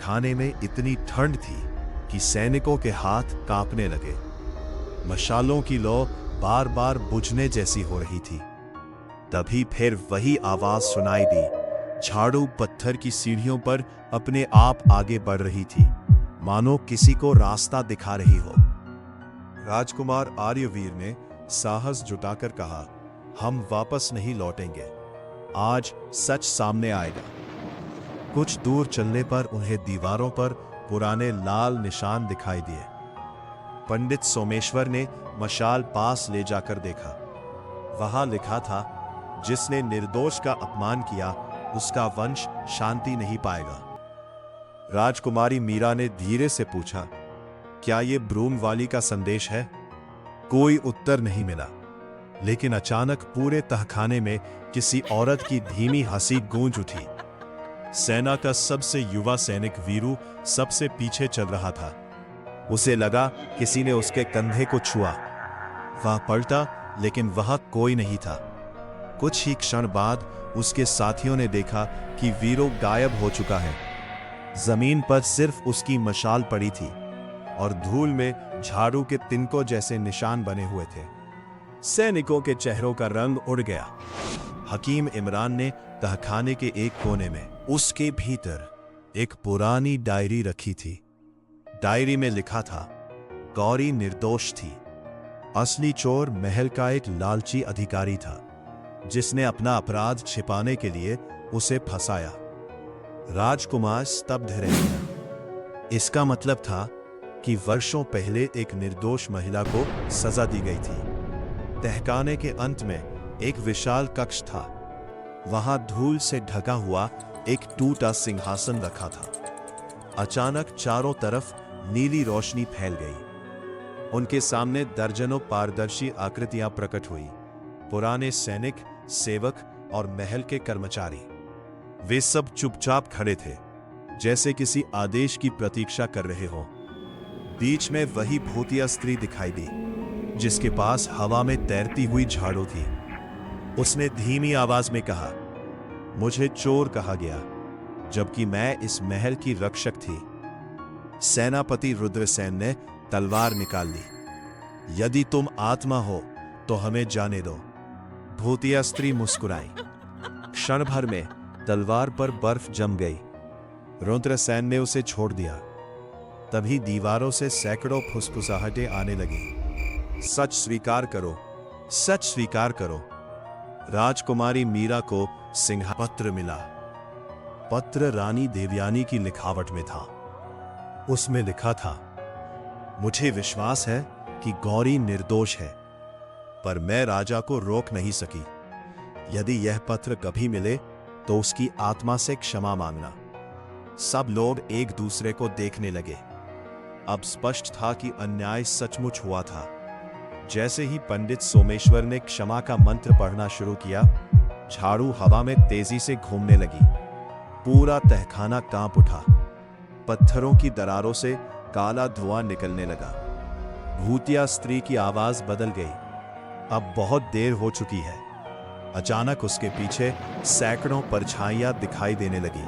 तहखाने में इतनी ठंड थी कि सैनिकों के हाथ कांपने लगे। मशालों की लौ बार बार बुझने जैसी हो रही थी। तभी फिर वही आवाज सुनाई दी। झाड़ू पत्थर की सीढ़ियों पर अपने आप आगे बढ़ रही थी, मानो किसी को रास्ता दिखा रही हो। राजकुमार आर्यवीर ने साहस जुटाकर कहा, हम वापस नहीं लौटेंगे, आज सच सामने आएगा। कुछ दूर चलने पर उन्हें दीवारों पर पुराने लाल निशान दिखाई दिए। पंडित सोमेश्वर ने मशाल पास ले जाकर देखा। वहां लिखा था, जिसने निर्दोष का अपमान किया उसका वंश शांति नहीं पाएगा। राजकुमारी मीरा ने धीरे से पूछा, क्या ये ब्रूम वाली का संदेश है? कोई उत्तर नहीं मिला, लेकिन अचानक पूरे तहखाने में किसी औरत की धीमी हंसी गूंज उठी। सेना का सबसे युवा सैनिक वीरू सबसे पीछे चल रहा था। उसे लगा किसी ने उसके कंधे को छुआ। वह पलटा, लेकिन वहां कोई नहीं था। कुछ ही क्षण बाद उसके साथियों ने देखा कि वीरू गायब हो चुका है। जमीन पर सिर्फ उसकी मशाल पड़ी थी और धूल में झाड़ू के तिनकों जैसे निशान बने हुए थे। सैनिकों के चेहरों का रंग उड़ गया। हकीम इमरान ने तहखाने के एक कोने में उसके भीतर एक पुरानी डायरी रखी थी। डायरी में लिखा था, गौरी निर्दोष थी। असली चोर महल का एक लालची अधिकारी था, जिसने अपना अपराध छिपाने के लिए उसे फंसाया। राजकुमार स्तब्ध रह गया। इसका मतलब था कि वर्षों पहले एक निर्दोष महिला को सजा दी गई थी। तहखाने के अंत में एक विशाल कक्ष था। वहां धूल से ढका हुआ एक टूटा सिंहासन रखा था। अचानक चारों तरफ नीली रोशनी फैल गई। उनके सामने दर्जनों पारदर्शी आकृतियां प्रकट हुई। पुराने सैनिक, सेवक और महल के कर्मचारी। वे सब चुपचाप खड़े थे, जैसे किसी आदेश की प्रतीक्षा कर रहे हो। बीच में वही भूतिया स्त्री दिखाई दी, जिसके पास हवा में तैरती हुई झाड़ू थी। उसने धीमी आवाज में कहा, मुझे चोर कहा गया, जबकि मैं इस महल की रक्षक थी। सेनापति रुद्रसेन ने तलवार निकाल ली। यदि तुम आत्मा हो तो हमें जाने दो। भूतिया स्त्री मुस्कुराई। क्षण भर में तलवार पर बर्फ जम गई। रुद्रसेन ने उसे छोड़ दिया। तभी दीवारों से सैकड़ों फुसफुसाहटें आने लगी। सच स्वीकार करो, सच स्वीकार करो। राजकुमारी मीरा को सिंहपत्र मिला। पत्र रानी देवयानी की लिखावट में था। उसमें लिखा था, मुझे विश्वास है कि गौरी निर्दोष है, पर मैं राजा को रोक नहीं सकी। यदि यह पत्र कभी मिले तो उसकी आत्मा से क्षमा मांगना। सब लोग एक दूसरे को देखने लगे। अब स्पष्ट था कि अन्याय सचमुच हुआ था। जैसे ही पंडित सोमेश्वर ने क्षमा का मंत्र पढ़ना शुरू किया, झाड़ू हवा में तेजी से घूमने लगी। पूरा तहखाना कांप उठा। पत्थरों की दरारों से काला धुआं निकलने लगा। भूतिया स्त्री की आवाज बदल गई। अब बहुत देर हो चुकी है। अचानक उसके पीछे सैकड़ों परछाइयां दिखाई देने लगी।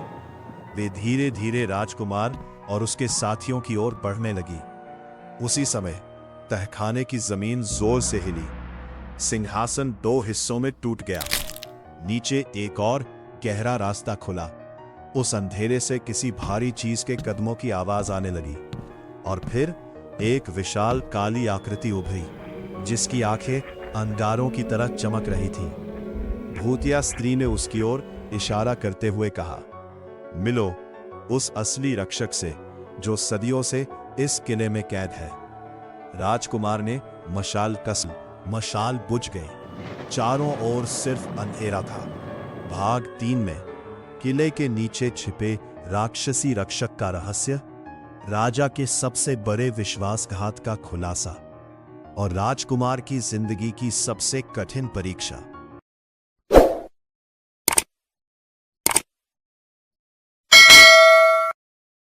वे धीरे धीरे राजकुमार और उसके साथियों की ओर बढ़ने लगी। उसी समय तहखाने की जमीन जोर से हिली। सिंहासन दो हिस्सों में टूट गया। नीचे एक और गहरा रास्ता खुला। उस अंधेरे से किसी भारी चीज के कदमों की आवाज आने लगी और फिर एक विशाल काली आकृति उभरी, जिसकी आंखें अंगारों की तरह चमक रही थीं। भूतिया स्त्री ने उसकी ओर इशारा करते हुए कहा, मिलो उस असली रक्षक से जो सदियों से इस किले में कैद है। राजकुमार ने मशाल कस। मशाल बुझ गई। चारों ओर सिर्फ अंधेरा था। भाग 3 में किले के नीचे छिपे राक्षसी रक्षक का रहस्य, राजा के सबसे बड़े विश्वासघात का खुलासा और राजकुमार की जिंदगी की सबसे कठिन परीक्षा।